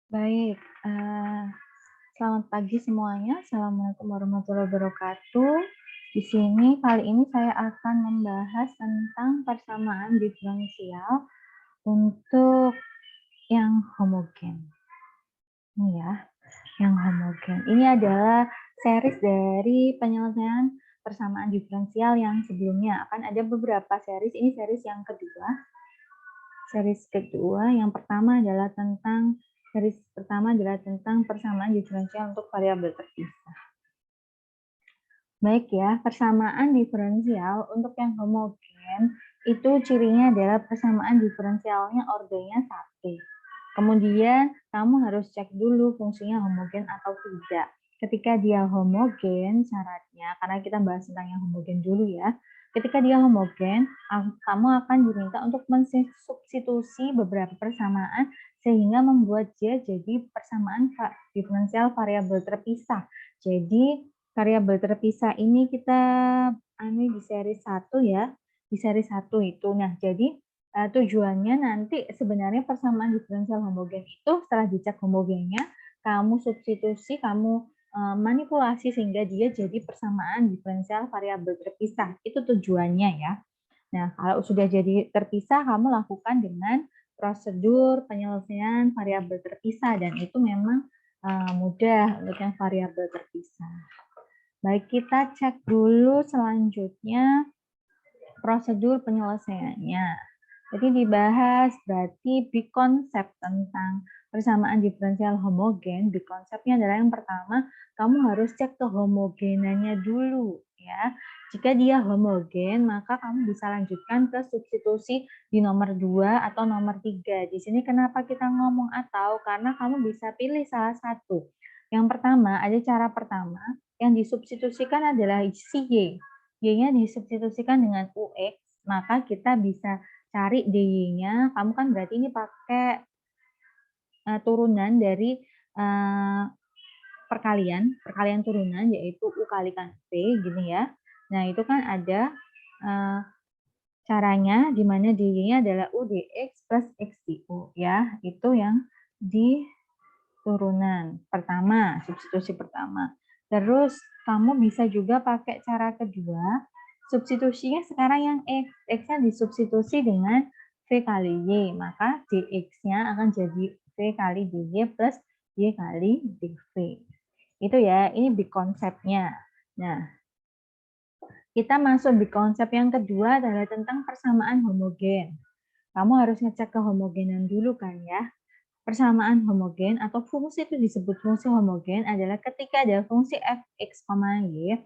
Baik, selamat pagi semuanya. Assalamualaikum warahmatullahi wabarakatuh. Di sini kali ini saya akan membahas tentang persamaan diferensial untuk yang homogen. Ini ya, yang homogen. Ini adalah series dari penyelesaian persamaan diferensial yang sebelumnya. Akan ada beberapa series. Ini series yang kedua. Series kedua, yang pertama adalah tentang persamaan diferensial untuk variabel terpisah. Baik ya, persamaan diferensial untuk yang homogen itu cirinya adalah persamaan diferensialnya ordernya 1. Kemudian kamu harus cek dulu fungsinya homogen atau tidak. Ketika dia homogen syaratnya, karena kita bahas tentang yang homogen dulu ya. Ketika dia homogen, kamu akan diminta untuk mensubstitusi beberapa persamaan sehingga membuat dia jadi persamaan diferensial variabel terpisah. Jadi variabel terpisah ini kita di seri 1 ya. Di seri 1 itu. Nah, jadi tujuannya nanti sebenarnya persamaan diferensial homogen itu setelah dicek homogennya, kamu substitusi, kamu manipulasi sehingga dia jadi persamaan diferensial variabel terpisah. Itu tujuannya ya. Nah, kalau sudah jadi terpisah, kamu lakukan dengan prosedur penyelesaian variabel terpisah dan itu memang mudah untuk yang variabel terpisah. Baik, kita cek dulu selanjutnya prosedur penyelesaiannya. Jadi dibahas berarti big konsep tentang persamaan diferensial homogen. Big konsepnya adalah yang pertama, kamu harus cek kehomogenannya dulu ya. Jika dia homogen, maka kamu bisa lanjutkan ke substitusi di nomor 2 atau nomor 3. Di sini kenapa kita ngomong atau? Karena kamu bisa pilih salah satu. Yang pertama, ada cara pertama, yang disubstitusikan adalah si Y. Y-nya disubstitusikan dengan UX, maka kita bisa cari dy-nya, kamu kan berarti ini pakai turunan dari perkalian turunan, yaitu U kalikan V, gini ya. Nah, itu kan ada caranya, di mana dy-nya adalah U dx plus x du, ya. Itu yang di turunan pertama, substitusi pertama. Terus, kamu bisa juga pakai cara kedua, substitusinya sekarang yang X. X-nya disubstitusi dengan V kali Y. Maka dx-nya akan jadi V kali dy plus Y kali dv. Itu ya, ini big konsepnya. Nah, kita masuk big konsep yang kedua adalah tentang persamaan homogen. Kamu harus ngecek kehomogenan dulu kan ya. Persamaan homogen atau fungsi itu disebut fungsi homogen adalah ketika ada fungsi fx, y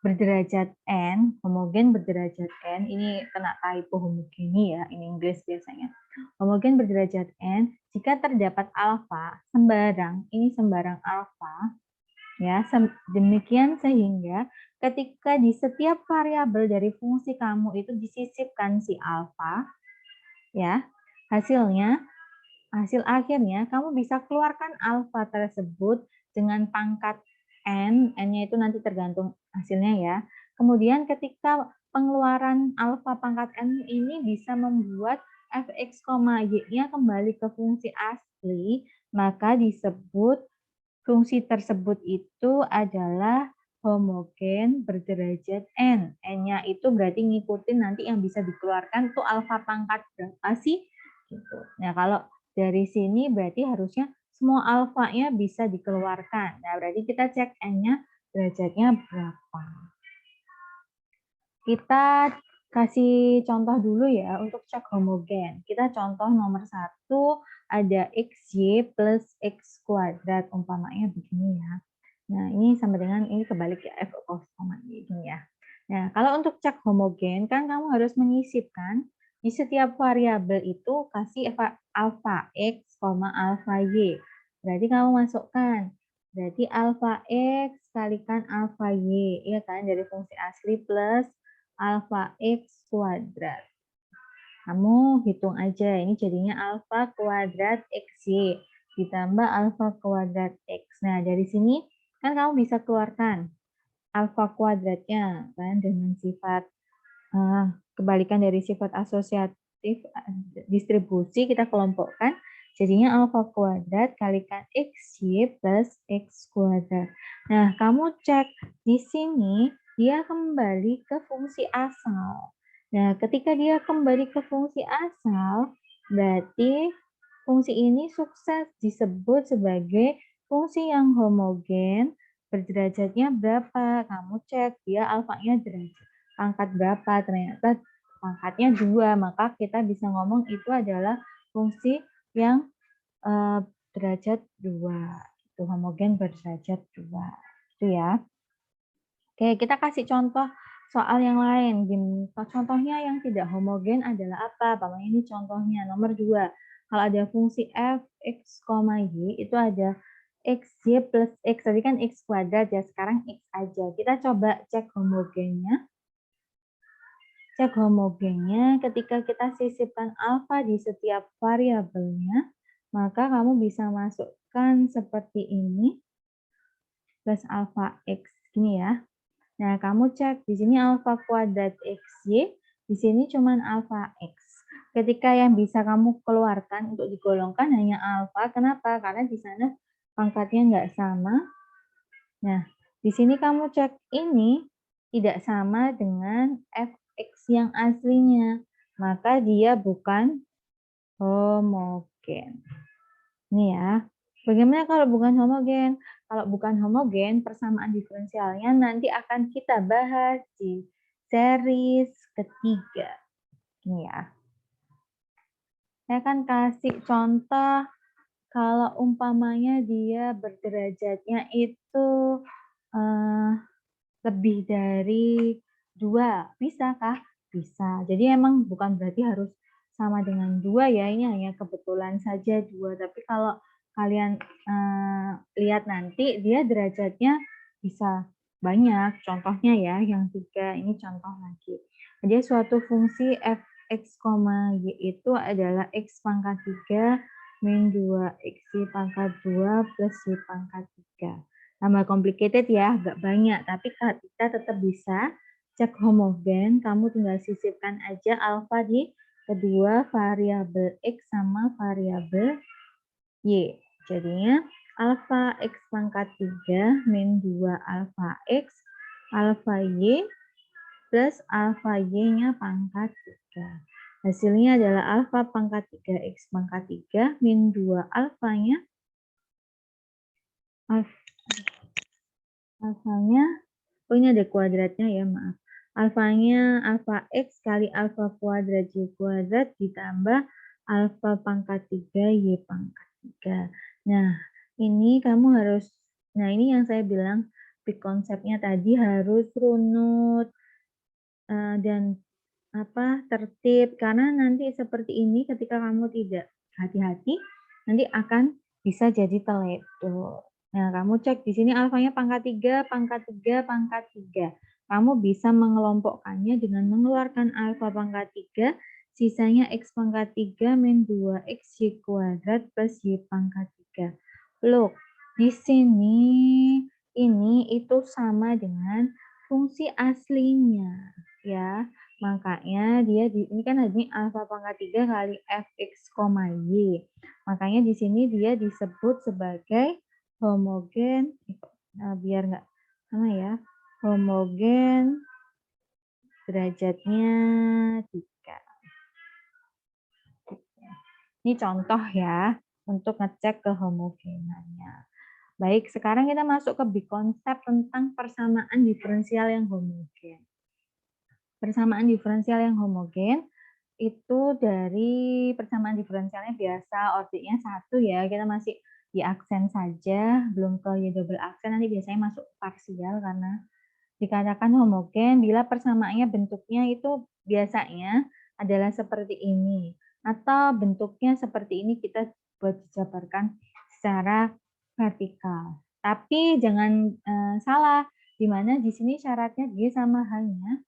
berderajat n, homogen berderajat n, ini kena typo homogeni ya, ini Inggris biasanya. Homogen berderajat n, jika terdapat alfa, ini sembarang alfa, ya, demikian sehingga ketika di setiap variabel dari fungsi kamu itu disisipkan si alfa, ya, hasil akhirnya kamu bisa keluarkan alfa tersebut dengan pangkat n-nya itu nanti tergantung hasilnya ya. Kemudian ketika pengeluaran alfa pangkat n ini bisa membuat fx, y-nya kembali ke fungsi asli, maka disebut fungsi tersebut itu adalah homogen berderajat n. N-nya itu berarti ngikutin nanti yang bisa dikeluarkan tuh alfa pangkat berapa sih? Gitu. Nah, kalau dari sini berarti harusnya semua alfanya bisa dikeluarkan. Nah, berarti kita cek n-nya derajatnya berapa. Kita kasih contoh dulu ya untuk cek homogen. Kita contoh nomor 1 ada xy plus x kuadrat, umpamanya begini ya. Nah, ini sama dengan ini kebalik ya, f cos y gini ya. Nah, kalau untuk cek homogen kan kamu harus menyisipkan di setiap variabel itu kasih alfa x, alfa y. Berarti kamu masukkan. Berarti alfa x kalikan alfa y, ya kan, dari fungsi asli plus alfa x kuadrat. Kamu hitung aja, ini jadinya alfa kuadrat xy ditambah alfa kuadrat x. Nah, dari sini kan kamu bisa keluarkan alfa kuadratnya kan dengan sifat kebalikan dari sifat asosiatif distribusi, kita kelompokkan Jadinya alfa kuadrat kalikan XY plus X kuadrat. Nah, kamu cek di sini dia kembali ke fungsi asal. Nah, ketika dia kembali ke fungsi asal, berarti fungsi ini sukses disebut sebagai fungsi yang homogen. Berderajatnya berapa? Kamu cek dia alfanya derajat pangkat berapa? Ternyata pangkatnya 2, maka kita bisa ngomong itu adalah fungsi yang derajat 2. Itu homogen berderajat 2. Itu ya. Oke, kita kasih contoh soal yang lain. Contohnya yang tidak homogen adalah apa? Paman ini contohnya nomor 2. Kalau ada fungsi f, x, y, itu ada xy plus x. Tadi kan x kuadrat ya, sekarang x aja. Kita coba cek homogennya. Cek homogennya ketika kita sisipkan alfa di setiap variabelnya, maka kamu bisa masukkan seperti ini, plus alfa x, gini ya. Nah, kamu cek di sini alfa kuadrat xy, di sini cuma alfa x. Ketika yang bisa kamu keluarkan untuk digolongkan hanya alfa, kenapa? Karena di sana pangkatnya nggak sama. Nah, di sini kamu cek ini tidak sama dengan fx yang aslinya, maka dia bukan homogen. Ini ya. Bagaimana kalau bukan homogen? Kalau bukan homogen, persamaan diferensialnya nanti akan kita bahas di series ketiga. Ini ya. Saya akan kasih contoh kalau umpamanya dia berderajatnya itu lebih dari 2, bisakah? Bisa. Jadi emang bukan berarti harus sama dengan 2 ya, ini hanya kebetulan saja 2. Tapi kalau kalian lihat nanti, dia derajatnya bisa banyak. Contohnya ya, yang 3, ini contoh lagi. Jadi suatu fungsi fx, y itu adalah x pangkat 3 min 2xy pangkat 2 plus y pangkat 3. Tambah complicated ya, agak banyak, tapi kita tetap bisa cek homogen. Kamu tinggal sisipkan aja alfa di kedua variabel x sama variabel y. Jadinya alfa x pangkat 3 min 2 alfa x alfa y plus alfa y-nya pangkat 3. Hasilnya adalah alfa pangkat 3x pangkat 3 min 2 alfanya alfanya, oh ini ada kuadratnya ya, maaf. Alfanya alfa x kali alfa kuadrat y kuadrat ditambah alfa pangkat 3 y pangkat 3. Nah, ini kamu harus, nah ini yang saya bilang, big konsepnya tadi harus runut dan tertib, karena nanti seperti ini ketika kamu tidak hati-hati, nanti akan bisa jadi teledo. Nah, kamu cek di sini alfanya pangkat 3, pangkat 3, pangkat 3. Kamu bisa mengelompokkannya dengan mengeluarkan alfa pangkat 3, sisanya x pangkat 3 min 2x y kuadrat plus y pangkat 3. Look, di sini ini itu sama dengan fungsi aslinya, ya. Makanya dia ini kan ini alfa pangkat 3 kali fx, y. Makanya di sini dia disebut sebagai homogen, biar nggak sama ya, homogen derajatnya 3. Ini contoh ya, untuk ngecek kehomogenannya. Baik, sekarang kita masuk ke big konsep tentang persamaan diferensial yang homogen. Persamaan diferensial yang homogen itu dari persamaan diferensialnya biasa, ordernya 1 ya, kita masih di aksen saja, belum ke y double aksen, nanti biasanya masuk parsial karena dikatakan homogen bila persamaannya bentuknya itu biasanya adalah seperti ini, atau bentuknya seperti ini kita buat dijabarkan secara vertikal. Tapi jangan salah, di mana di sini syaratnya dia sama halnya,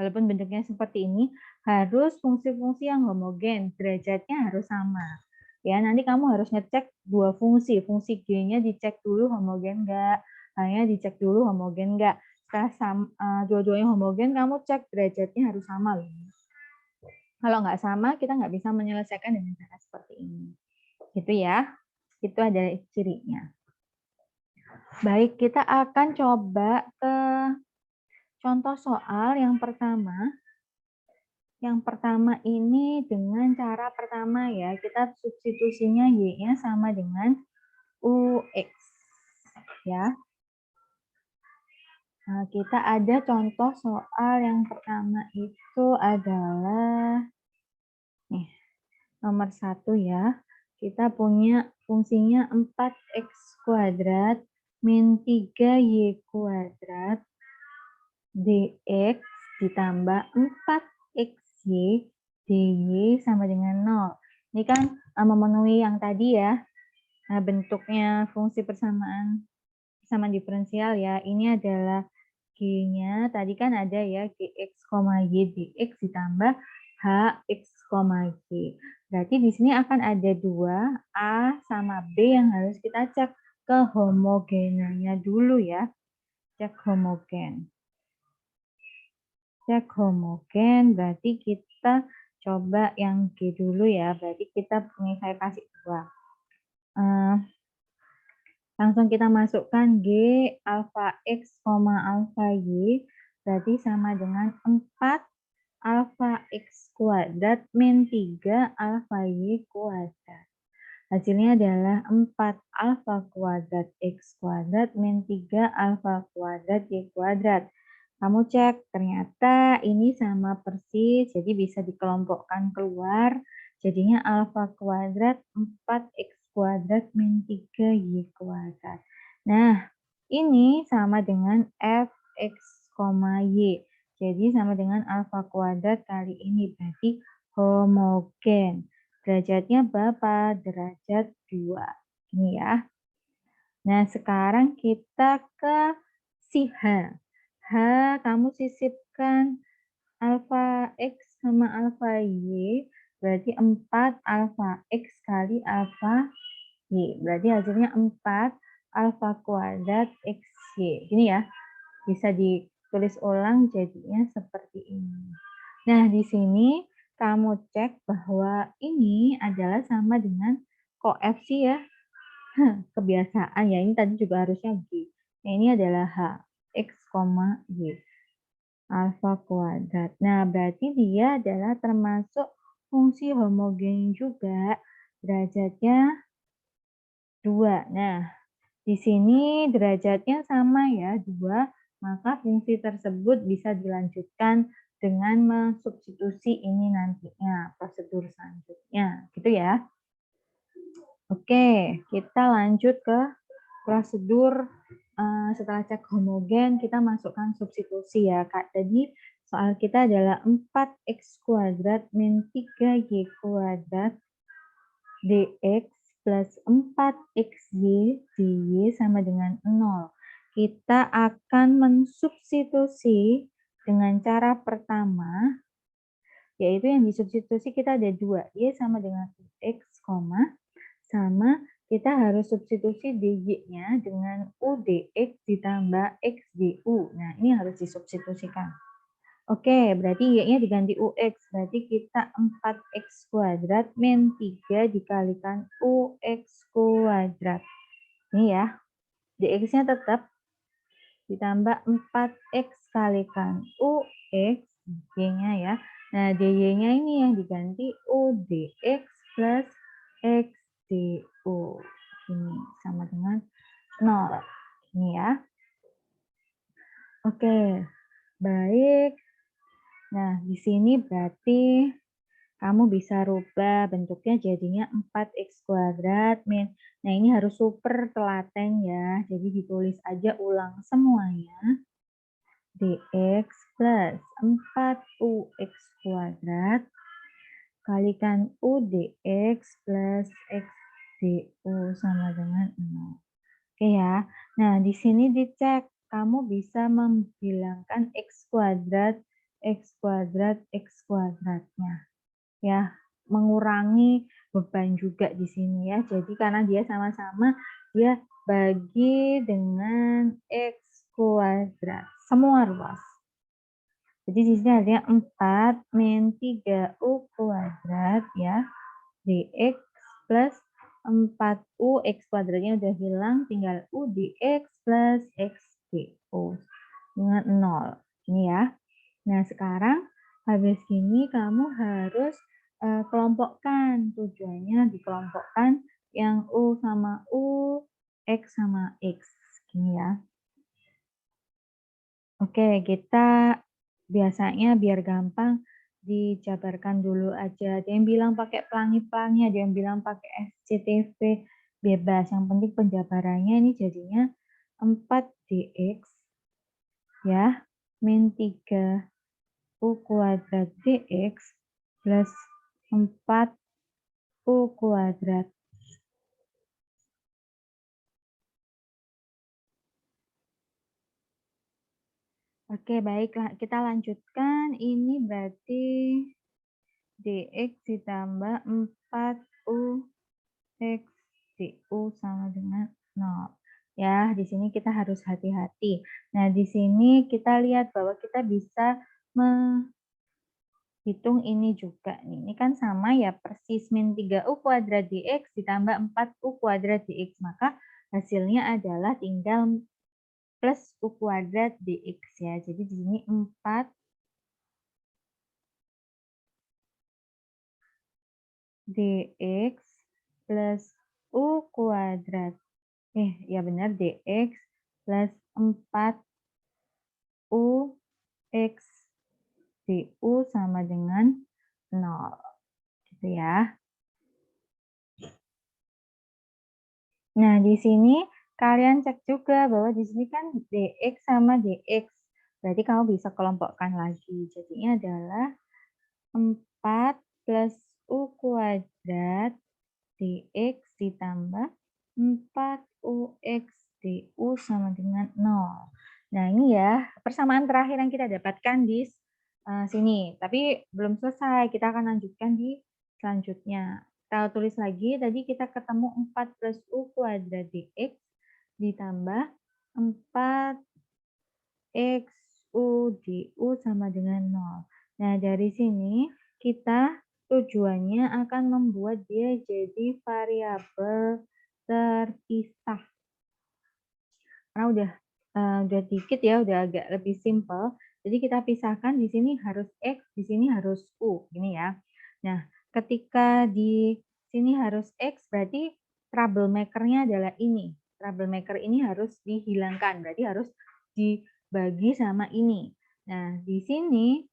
walaupun bentuknya seperti ini, harus fungsi-fungsi yang homogen, derajatnya harus sama. Ya, nanti kamu harus ngecek dua fungsi. Fungsi G-nya dicek dulu homogen enggak, H-nya dicek dulu homogen enggak. Setelah dua-duanya homogen, kamu cek derajatnya harus sama loh. Kalau nggak sama, kita nggak bisa menyelesaikan dengan cara seperti ini. Gitu ya. Itu adalah cirinya. Baik, kita akan coba ke contoh soal yang pertama. Yang pertama ini dengan cara pertama ya, kita substitusinya Y-nya sama dengan UX. Ya. Nah, kita ada contoh soal yang pertama itu adalah nih, nomor 1 ya. Kita punya fungsinya 4x kuadrat min 3y kuadrat dx ditambah 4xy dy sama dengan 0. Ini kan memenuhi yang tadi ya. Nah, bentuknya fungsi persamaan diferensial ya. Ini adalah G-nya, tadi kan ada ya, Gx, Y dx ditambah Hx, Y. Berarti di sini akan ada 2, A sama B yang harus kita cek kehomogenannya dulu ya. Cek homogen. Cek homogen berarti kita coba yang G dulu ya. Berarti kita punya saya kasih 2. Langsung kita masukkan G alfa X, alfa Y, berarti sama dengan 4 alfa X kuadrat min 3 alfa Y kuadrat. Hasilnya adalah 4 alfa kuadrat X kuadrat min 3 alfa kuadrat Y kuadrat. Kamu cek, ternyata ini sama persis, jadi bisa dikelompokkan keluar. Jadinya alfa kuadrat 4x kuadrat min 3y kuadrat. Nah, ini sama dengan fx, y. Jadi sama dengan alfa kuadrat kali ini, berarti homogen. Derajatnya berapa? Derajat 2. Ini ya. Nah, sekarang kita ke si H. H, kamu sisipkan alfa X sama alfa Y, berarti 4 alfa X kali alfa Y. Berarti hasilnya 4 alfa kuadrat XY. Gini ya, bisa ditulis ulang jadinya seperti ini. Nah, di sini kamu cek bahwa ini adalah sama dengan koefisien ya. Kebiasaan ya, ini tadi juga harusnya G. Nah, ini adalah H, X, Y. Alfa kuadrat. Nah, berarti dia adalah termasuk fungsi homogen juga. Derajatnya 2. Nah, di sini derajatnya sama ya, 2. Maka fungsi tersebut bisa dilanjutkan dengan mensubstitusi ini nantinya, prosedur selanjutnya. Gitu ya. Oke, kita lanjut ke prosedur setelah cek homogen, kita masukkan substitusi ya, Kak. Tadi soal kita adalah 4x kuadrat min 3y kuadrat dx plus 4xy dy sama dengan 0. Kita akan mensubstitusi dengan cara pertama, yaitu yang disubstitusi kita ada 2. Y sama dengan x, sama kita harus substitusi dy-nya dengan udx ditambah x du. Nah, ini harus disubstitusikan. Oke, berarti y-nya diganti ux. Berarti kita 4x kuadrat min 3 dikalikan ux kuadrat. Ini ya, dx-nya tetap ditambah 4x kalikan ux, y-nya ya. Nah, dy-nya ini yang diganti udx plus x du. Ini sama dengan 0. Ini ya. Oke, baik. Nah, di sini berarti kamu bisa rubah bentuknya jadinya 4x kuadrat min. Nah, ini harus super telaten ya. Jadi ditulis aja ulang semuanya. Dx plus 4ux kuadrat kalikan udx plus x du sama dengan 0. Oke ya. Nah, di sini dicek. Kamu bisa membilangkan x kuadratnya. Ya, mengurangi beban juga di sini ya. Jadi karena dia sama-sama, dia bagi dengan x kuadrat. Semua ruas. Jadi di sini ada 4 min 3u kuadrat ya. Dx plus 4U X kuadratnya udah hilang, tinggal U dx plus X du dengan 0. Ini ya. Nah, sekarang habis ini kamu harus kelompokkan. Tujuannya dikelompokkan yang U sama U, X sama X. Gini ya. Oke, kita biasanya biar gampang dijabarkan dulu aja. Ada yang bilang pakai pelangi-pelangi, ada yang bilang pakai SCTV, bebas. Yang penting penjabarannya ini jadinya 4dx ya, min 3u kuadrat dx plus 4u kuadrat. Oke, baiklah. Kita lanjutkan. Ini berarti dx ditambah 4u X du sama dengan 0. Ya, di sini kita harus hati-hati. Nah, di sini kita lihat bahwa kita bisa menghitung ini juga nih. Ini kan sama ya, persis min 3u kuadrat dx ditambah 4u kuadrat dx. Maka hasilnya adalah tinggal plus u kuadrat dx ya. Jadi di sini 4 dx plus u kuadrat. Ya benar, dx plus 4u x du sama dengan 0. Gitu ya. Nah, di sini kalian cek juga bahwa di sini kan dx sama dx. Berarti kamu bisa kelompokkan lagi. Jadinya adalah 4 plus u kuadrat dx ditambah 4ux du sama dengan 0. Nah, ini ya persamaan terakhir yang kita dapatkan di sini. Tapi belum selesai, kita akan lanjutkan di selanjutnya. Kita tulis lagi, tadi kita ketemu 4 plus u kuadrat dx ditambah 4x u du sama dengan 0. Nah, dari sini kita tujuannya akan membuat dia jadi variabel terpisah. Karena udah dikit ya, udah agak lebih simpel. Jadi kita pisahkan, di sini harus X, di sini harus U, gini ya. Nah, ketika di sini harus X, berarti troublemaker-nya adalah ini. Troublemaker ini harus dihilangkan, berarti harus dibagi sama ini. Nah, di sini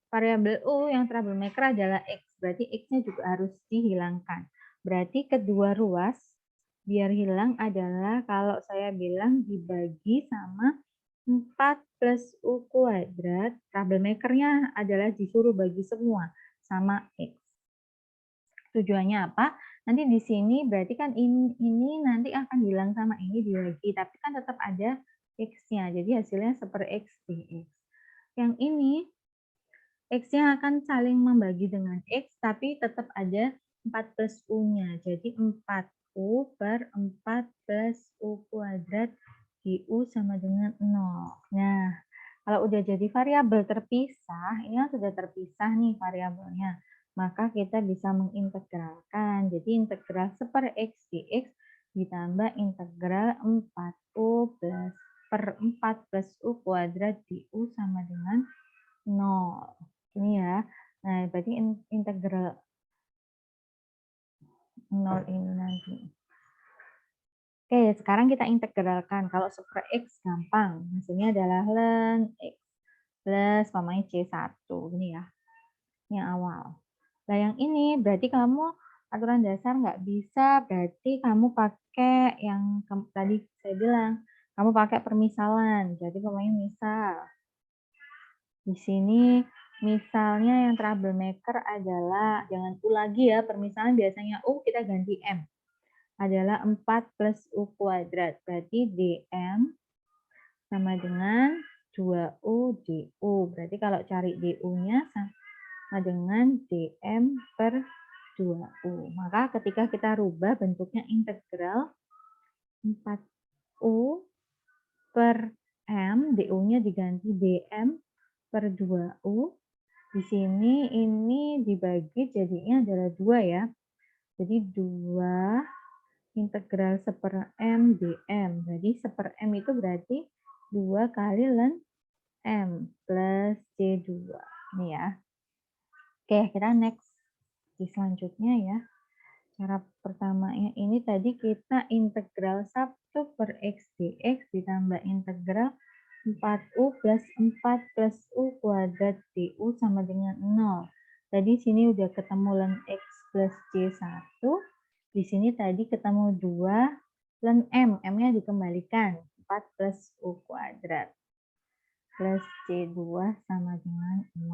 variabel U yang troublemaker adalah X, berarti X-nya juga harus dihilangkan. Berarti kedua ruas biar hilang adalah kalau saya bilang dibagi sama 4 plus U kuadrat, troublemaker-nya adalah disuruh bagi semua sama X. Tujuannya apa? Nanti di sini berarti kan ini nanti akan hilang sama ini dibagi, tapi kan tetap ada X-nya, jadi hasilnya seper X dx. Yang ini X-nya akan saling membagi dengan X, tapi tetap ada 4 plus U-nya. Jadi 4U per 4 plus U kuadrat du sama dengan 0. Nah, kalau udah jadi variabel terpisah, ini kan sudah terpisah nih variabelnya. Maka kita bisa mengintegralkan. Jadi integral seper X dx ditambah integral 4U plus per 4 plus U kuadrat du sama dengan 0. Ini ya. Nah, berarti integral 0 ini nanti. Oke, sekarang kita integralkan. Kalau super X gampang. Hasilnya adalah ln X plus pamanya C1. Ini ya. Yang awal. Nah, yang ini berarti kamu aturan dasar nggak bisa. Berarti kamu pakai yang tadi saya bilang. Kamu pakai permisalan. Jadi pamanya misal. Di sini misalnya yang troublemaker adalah, jangan U lagi ya, permisalan biasanya U kita ganti M. Adalah 4 plus U kuadrat. Berarti dm sama dengan 2U du. Berarti kalau cari du-nya sama dengan dm per 2U. Maka ketika kita rubah bentuknya integral 4U per M, du-nya diganti dm per 2U. Di sini ini dibagi jadinya adalah 2 ya. Jadi 2 integral 1/m dm. Jadi 1/m itu berarti 2 kali ln m plus C2. Ini ya. Oke, kita next di selanjutnya ya. Cara pertamanya ini tadi kita integral 1/x dx ditambah integral 4u plus 4 plus u kuadrat du sama dengan 0. Tadi sini udah ketemu ln x plus C1. Di sini tadi ketemu 2 ln m. M-nya dikembalikan. 4 plus u kuadrat plus C2 sama dengan 0.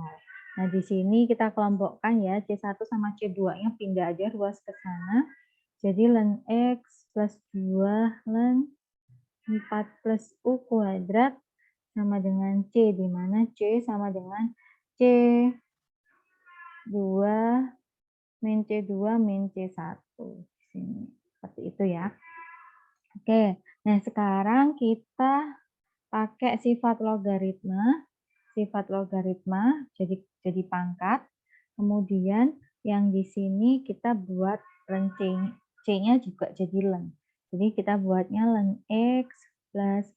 Nah, di sini kita kelompokkan ya, C1 sama C2-nya pindah aja ruas ke sana. Jadi ln X plus 2 ln 4 plus U kuadrat sama dengan C, di mana C sama dengan C2 min C2 min C1. Di sini. Seperti itu ya. Oke, nah sekarang kita pakai sifat logaritma. Sifat logaritma jadi pangkat. Kemudian yang di sini kita buat ln C-nya juga jadi ln. Jadi kita buatnya ln X plus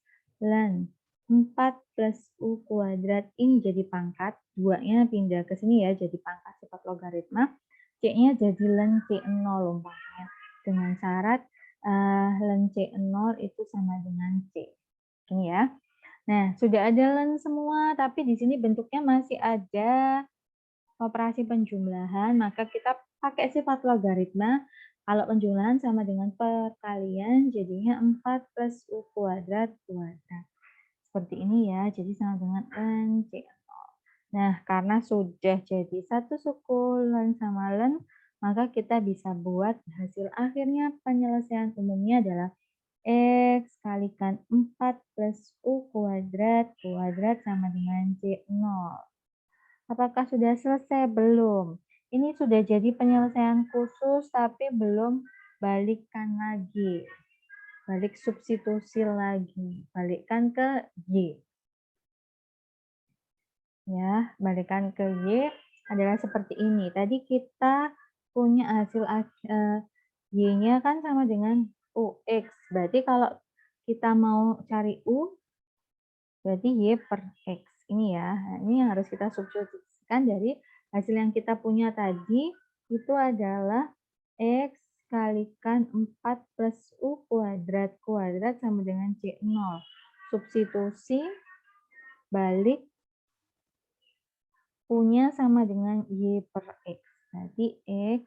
ln 4 plus U kuadrat. Ini jadi pangkat. 2-nya pindah ke sini ya, jadi pangkat sifat logaritma. C-nya jadi ln C0 umpamanya. Dengan syarat ln C0 itu sama dengan C. Ini ya. Nah, sudah ada ln semua, tapi di sini bentuknya masih ada operasi penjumlahan, maka kita pakai sifat logaritma. Kalau penjumlahan sama dengan perkalian, jadinya 4 plus U kuadrat kuadrat. Seperti ini ya, jadi sama dengan ln C0. Nah, karena sudah jadi satu suku ln sama ln, maka kita bisa buat hasil akhirnya penyelesaian umumnya adalah X kalikan 4 plus U kuadrat sama dengan C0. Apakah sudah selesai? Belum. Ini sudah jadi penyelesaian khusus tapi belum balikkan lagi. Balik substitusi lagi. Balikkan ke Y. Ya, balikkan ke Y adalah seperti ini. Tadi kita punya hasil Y-nya kan sama dengan UX. Berarti kalau kita mau cari U, berarti Y per X. Ini ya, nah, ini yang harus kita substitusikan dari hasil yang kita punya tadi, itu adalah X kalikan 4 plus U kuadrat sama dengan C0. Substitusi, balik, U-nya sama dengan Y per X. Berarti X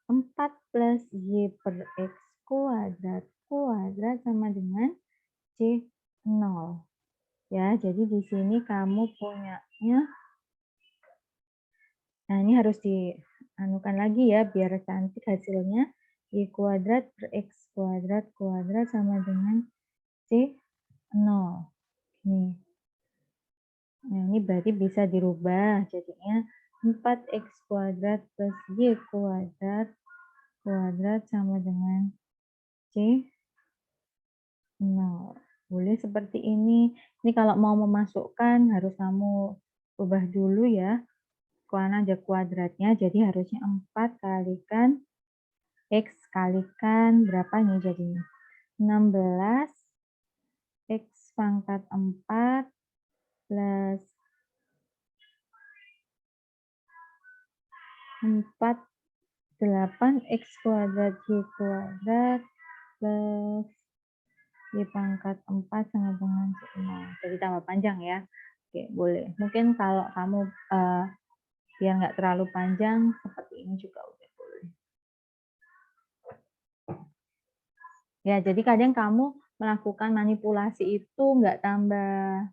4 plus Y per X kuadrat sama dengan C0. Ya, jadi di sini kamu punyanya. Nah, ini harus dianukan lagi ya, biar cantik hasilnya. Y kuadrat per X kuadrat sama dengan C0. Nih. Nah, ini berarti bisa dirubah. Jadinya 4X kuadrat plus Y kuadrat sama dengan C0. Boleh seperti ini. Ini kalau mau memasukkan harus kamu ubah dulu ya. Karena ada kuadratnya, jadi harusnya 4 kalikan X kalikan berapa nih jadinya? 16 X pangkat 4 plus 4 8 X kuadrat Y kuadrat plus Y pangkat 4 sama dengan 0. Jadi tambah panjang ya. Oke, boleh. Mungkin kalau kamu biar nggak terlalu panjang, seperti ini juga udah boleh. Ya, jadi kadang kamu melakukan manipulasi itu nggak tambah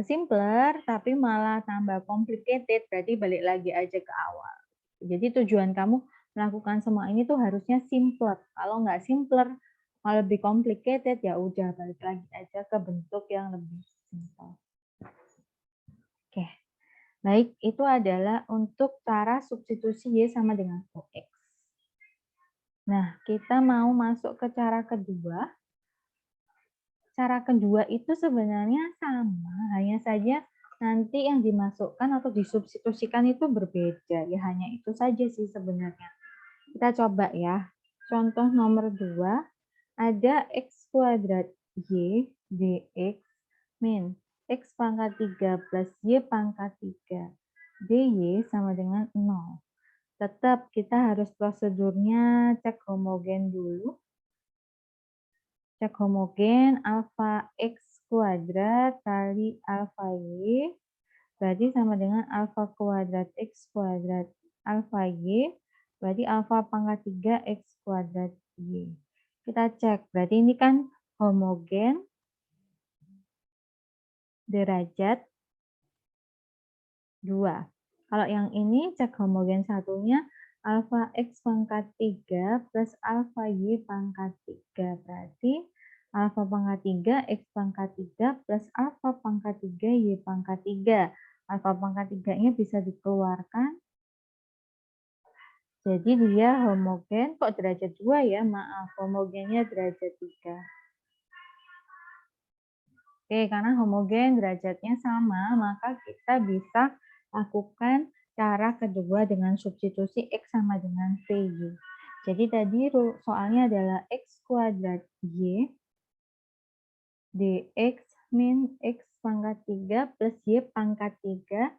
simpler, tapi malah tambah complicated, berarti balik lagi aja ke awal. Jadi tujuan kamu melakukan semua ini tuh harusnya simpler. Kalau nggak simpler, malah lebih complicated, ya udah balik lagi aja ke bentuk yang lebih simpel. Oke, baik, itu adalah untuk cara substitusi Y sama dengan OX. Nah, kita mau masuk ke cara kedua. Cara kedua itu sebenarnya sama, hanya saja nanti yang dimasukkan atau disubstitusikan itu berbeda. Ya hanya itu saja sih sebenarnya. Kita coba ya. Contoh nomor 2, ada X kuadrat Y dx min X pangkat 3 plus Y pangkat 3 dy sama dengan 0. Tetap kita harus prosedurnya cek homogen dulu. Cek homogen alfa X kuadrat kali alfa Y berarti sama dengan alfa kuadrat X kuadrat alfa Y berarti alfa pangkat 3 X kuadrat Y. Kita cek, berarti ini kan homogen derajat 2. Kalau yang ini cek homogen satunya alfa X pangkat 3 plus alfa Y pangkat 3. Berarti alfa pangkat 3 X pangkat 3 plus alfa pangkat 3 Y pangkat 3. Alfa pangkat 3-nya bisa dikeluarkan. Jadi dia homogen, kok derajat 2 ya? Maaf, homogennya derajat 3. Oke, karena homogen derajatnya sama, maka kita bisa lakukan cara kedua dengan substitusi X sama dengan VY. Jadi tadi soalnya adalah X kuadrat Y dx min X pangkat 3 plus Y pangkat 3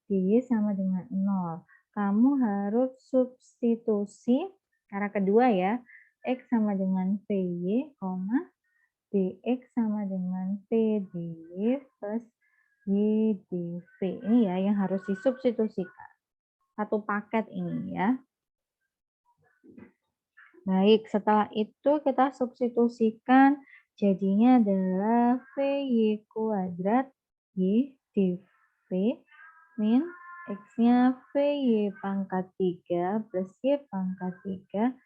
dy sama dengan 0. Kamu harus substitusi cara kedua ya, X sama dengan VY, dx sama dengan P dy plus Y dv. Ini ya yang harus disubstitusikan. Satu paket ini ya. Baik, setelah itu kita substitusikan jadinya adalah VY kuadrat Y dv min X-nya VY pangkat 3 plus Y pangkat 3.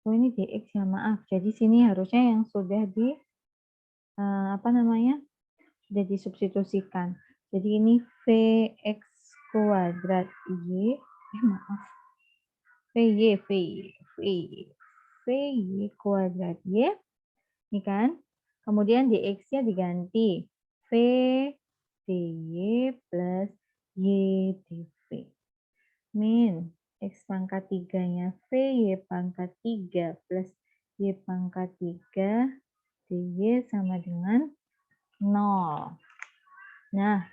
Oh ini dx ya, maaf. Jadi sini harusnya yang sudah sudah disubstitusikan. Jadi ini Vx kuadrat Y, Vy kuadrat Y, ini kan. Kemudian dx-nya diganti V dy plus Y dv. Min X pangkat 3-nya Vy pangkat 3 plus Y pangkat 3 dy sama dengan 0. Nah,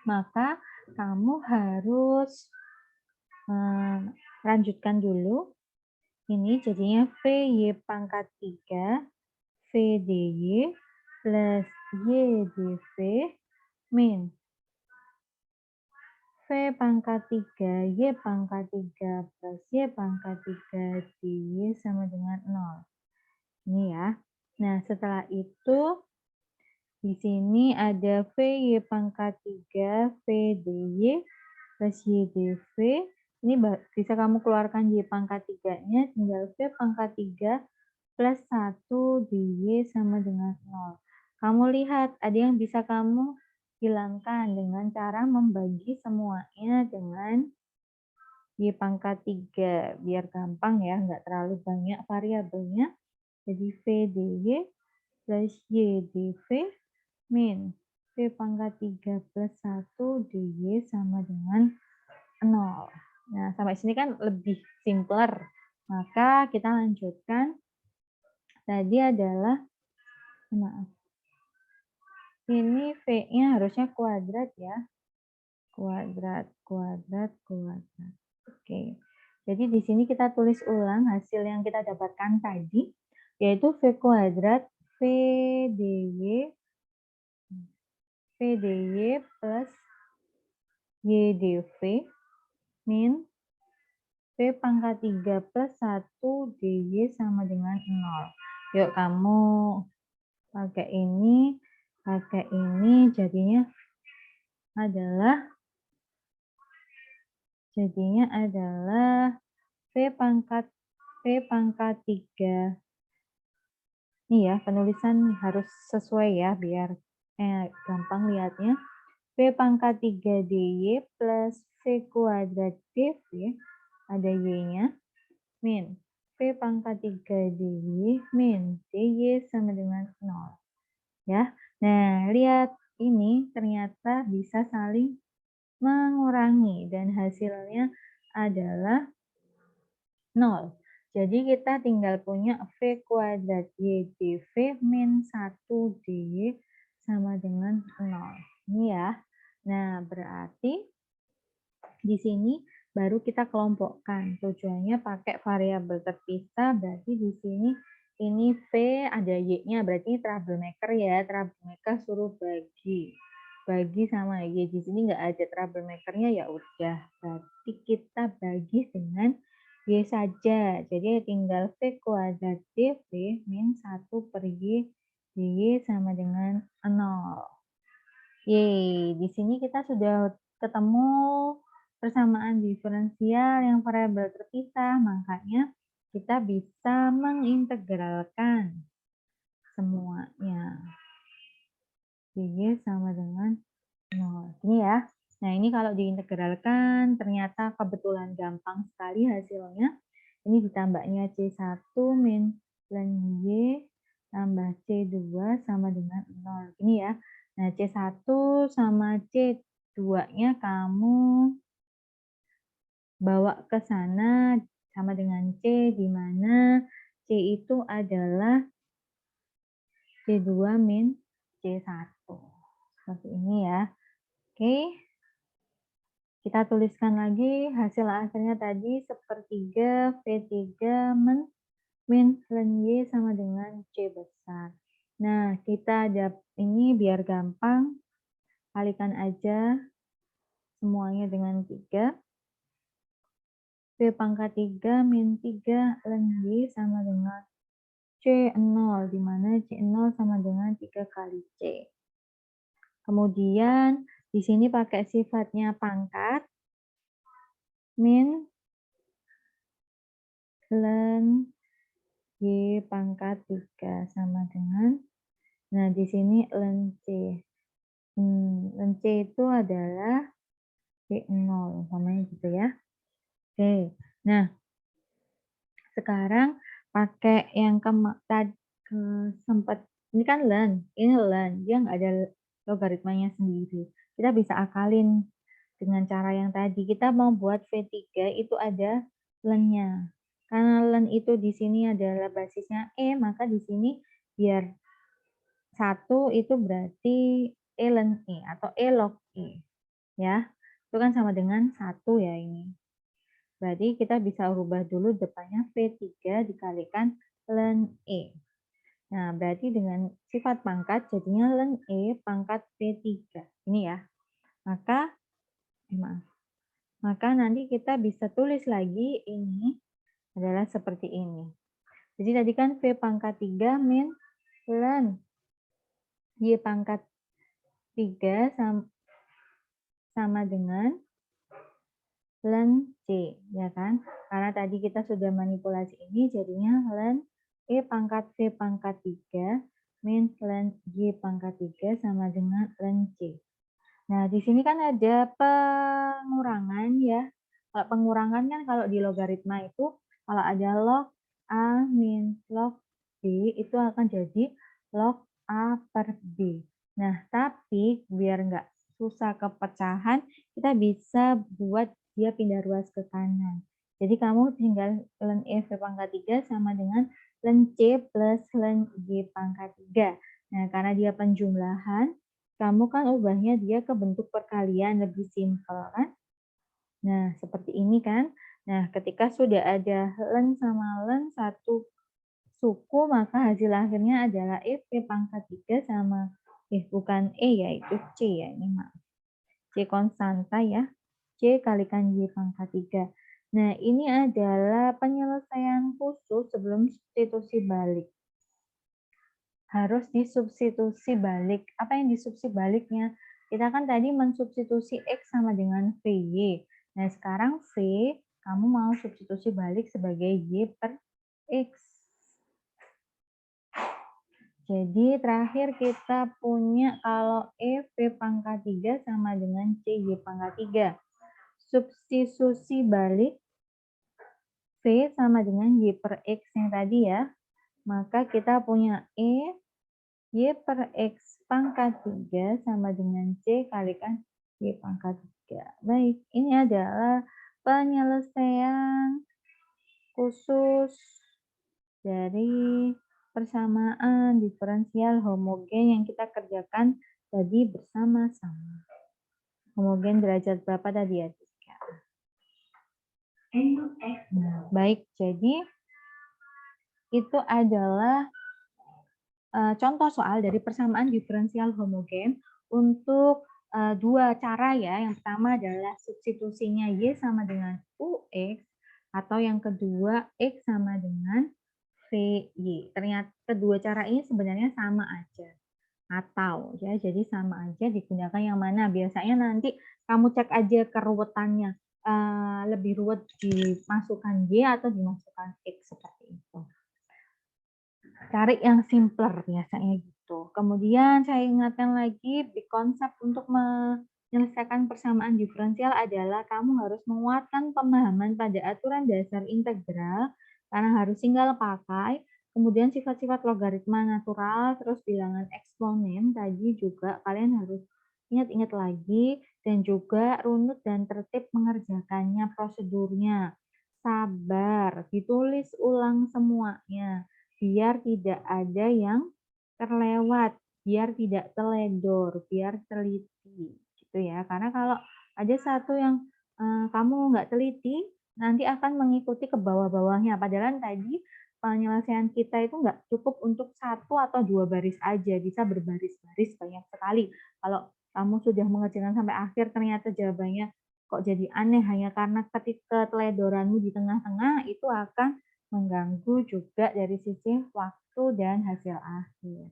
maka kamu harus lanjutkan dulu. Ini jadinya Vy pangkat 3 V dy plus Y dv min V pangkat 3 Y pangkat 3 plus Y pangkat 3 dy sama dengan 0. Ini ya. Nah, setelah itu di sini ada Vy pangkat 3 V dy plus Y dv. Ini bisa kamu keluarkan Y pangkat 3-nya, tinggal V pangkat 3 plus 1 dy sama dengan 0. Kamu lihat, ada yang bisa kamu hilangkan dengan cara membagi semuanya dengan Y pangkat 3. Biar gampang ya, nggak terlalu banyak variabelnya. Jadi V dy plus Y dv min V pangkat 3 plus 1 dy sama dengan 0. Nah, sampai sini kan lebih simpler. Maka kita lanjutkan. Tadi adalah, maaf, ini V-nya harusnya kuadrat ya. Kuadrat. Oke. Jadi di sini kita tulis ulang hasil yang kita dapatkan tadi, yaitu V kuadrat V dy plus Y dv min V pangkat 3 plus 1 dy sama dengan 0. Yuk kamu pakai ini, jadinya adalah V pangkat 3. Ini ya, penulisan harus sesuai ya biar gampang lihatnya. V pangkat 3 dy plus V kuadrat dv, ada y-nya, min V pangkat 3 dy min dy sama dengan 0. Ya. Nah, lihat ini ternyata bisa saling mengurangi dan hasilnya adalah 0. Jadi kita tinggal punya V kuadrat Y dV min 1D sama dengan 0. Ini ya. Nah, berarti di sini baru kita kelompokkan. Tujuannya pakai variabel terpisah, berarti di sini ini V ada Y-nya, berarti ini troublemaker ya. Troublemaker suruh bagi. Bagi sama Y. Di sini nggak ada troublemaker-nya, ya udah. Berarti kita bagi dengan Y saja. Jadi tinggal V kuadrat dV min 1 per Y dy sama dengan 0. Yeay, di sini kita sudah ketemu persamaan diferensial yang variabel terpisah, makanya kita bisa mengintegralkan semuanya. dy sama dengan 0. Ini ya. Nah, ini kalau diintegralkan ternyata kebetulan gampang sekali hasilnya. Ini ditambahnya C1 min ln Y tambah C2 sama dengan 0. Ini ya. Nah, C1 sama C2-nya kamu bawa ke sana sama dengan C, di mana C itu adalah C2 min C1. Seperti ini ya. Oke. Kita tuliskan lagi hasil akhirnya tadi sepertiga V3 min ln Y sama dengan C besar. Nah, kita ada ini biar gampang, kalikan aja semuanya dengan 3. V pangkat 3 min 3 ln Y sama dengan C0, di mana C0 sama dengan 3 kali C. Kemudian di sini pakai sifatnya pangkat, min ln Y pangkat 3 sama dengan, nah di sini ln C. Ln C itu adalah C0, namanya gitu ya. Oke, nah sekarang pakai yang sempat, ini kan ln, ini ln, dia nggak ada logaritmanya sendiri. Kita bisa akalin dengan cara yang tadi. Kita mau buat V3 itu ada ln-nya. Karena ln itu di sini adalah basisnya E, maka di sini biar 1 itu berarti E ln E atau E log E. Ya, itu kan sama dengan 1 ya ini. Berarti kita bisa rubah dulu depannya V3 dikalikan ln E. Nah, berarti dengan sifat pangkat jadinya ln E pangkat V3. Ini ya. Maka nanti kita bisa tulis lagi ini adalah seperti ini. Jadi tadi kan V pangkat 3 min ln Y pangkat 3 sama dengan ln C, ya kan? Karena tadi kita sudah manipulasi ini, jadinya ln E pangkat V pangkat 3 min ln Y pangkat 3 sama dengan ln C. Nah, di sini kan ada pengurangan ya. Kalau pengurangan kan kalau di logaritma itu, kalau ada log A min log B, itu akan jadi log A per B. Nah, tapi biar nggak susah kepecahan, kita bisa buat dia pindah ruas ke kanan. Jadi kamu tinggal ln E V pangkat 3 sama dengan ln C plus ln Y pangkat 3. Nah, karena dia penjumlahan, kamu kan ubahnya dia ke bentuk perkalian, lebih simpel kan? Nah, seperti ini kan? Nah, ketika sudah ada ln sama ln satu suku, maka hasil akhirnya adalah V pangkat 3 sama, bukan E ya, itu C ya, ini maaf. C konstanta ya, C kalikan Y pangkat 3. Nah, ini adalah penyelesaian khusus sebelum substitusi balik. Harus disubstitusi balik. Apa yang disubstitusi baliknya? Kita kan tadi mensubstitusi X sama dengan VY. Nah, sekarang V, kamu mau substitusi balik sebagai Y per X. Jadi, terakhir kita punya kalau E V pangkat 3 sama dengan C Y pangkat 3. Substitusi balik V sama dengan Y per X yang tadi ya. Maka kita punya E Y per X pangkat 3 sama dengan C kalikan Y pangkat 3. Baik, ini adalah penyelesaian khusus dari persamaan diferensial homogen yang kita kerjakan tadi bersama-sama. Homogen derajat berapa tadi ya? Nah, baik, jadi itu adalah contoh soal dari persamaan diferensial homogen untuk dua cara ya. Yang pertama adalah substitusinya Y sama dengan UX, atau yang kedua X sama dengan VY. Ternyata kedua cara ini sebenarnya sama aja. Atau ya, jadi sama aja digunakan yang mana. Biasanya nanti kamu cek aja keruwetannya. Lebih ruwet dimasukkan Y atau dimasukkan X seperti itu. Cari yang simpler biasanya gitu. Kemudian saya ingatkan lagi di konsep untuk menyelesaikan persamaan diferensial adalah kamu harus menguatkan pemahaman pada aturan dasar integral karena harus tinggal pakai. Kemudian sifat-sifat logaritma natural, terus bilangan eksponen tadi juga kalian harus ingat-ingat lagi, dan juga runut dan tertib mengerjakannya, prosedurnya. Sabar, ditulis ulang semuanya biar tidak ada yang terlewat, biar tidak teledor, biar teliti, gitu ya. Karena kalau ada satu yang kamu nggak teliti, nanti akan mengikuti ke bawah-bawahnya. Padahal tadi penyelesaian kita itu nggak cukup untuk satu atau dua baris aja, bisa berbaris-baris banyak sekali. Kalau kamu sudah mengerjakan sampai akhir, ternyata jawabannya kok jadi aneh hanya karena ketika keteledoranmu di tengah-tengah, itu akan mengganggu juga dari sisi waktu dan hasil akhir.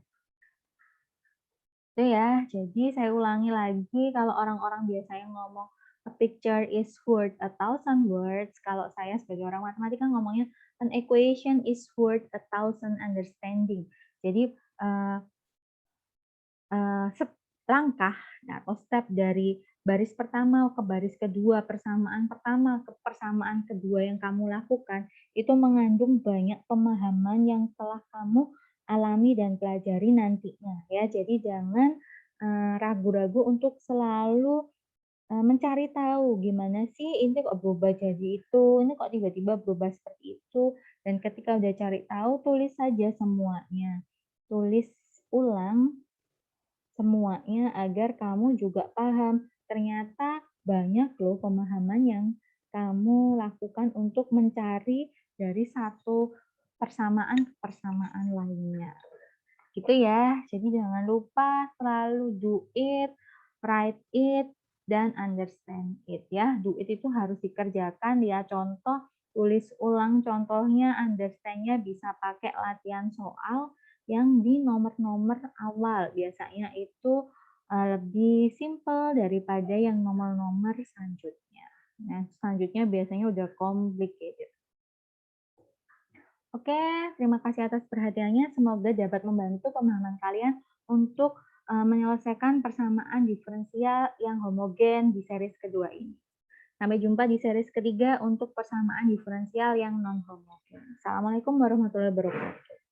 Itu ya, jadi saya ulangi lagi, kalau orang-orang biasanya ngomong a picture is worth a thousand words, kalau saya sebagai orang matematika ngomongnya an equation is worth a thousand understanding. Jadi langkah atau step dari baris pertama ke baris kedua, persamaan pertama ke persamaan kedua yang kamu lakukan, itu mengandung banyak pemahaman yang telah kamu alami dan pelajari nantinya ya. Jadi jangan ragu-ragu untuk selalu mencari tahu gimana sih ini kok berubah jadi itu, ini kok tiba-tiba berubah seperti itu, dan ketika udah cari tahu, tulis saja semuanya. Tulis ulang semuanya agar kamu juga paham. Ternyata banyak loh pemahaman yang kamu lakukan untuk mencari dari satu persamaan ke persamaan lainnya. Gitu ya. Jadi jangan lupa selalu do it, write it, dan understand it ya. Do it itu harus dikerjakan ya. Contoh, tulis ulang contohnya, understand-nya bisa pakai latihan soal yang di nomor-nomor awal. Biasanya itu lebih simple daripada yang nomor-nomor selanjutnya. Nah, selanjutnya biasanya udah complicated. Oke, terima kasih atas perhatiannya. Semoga dapat membantu pemahaman kalian untuk menyelesaikan persamaan diferensial yang homogen di series kedua ini. Sampai jumpa di series ketiga untuk persamaan diferensial yang non-homogen. Assalamualaikum warahmatullahi wabarakatuh.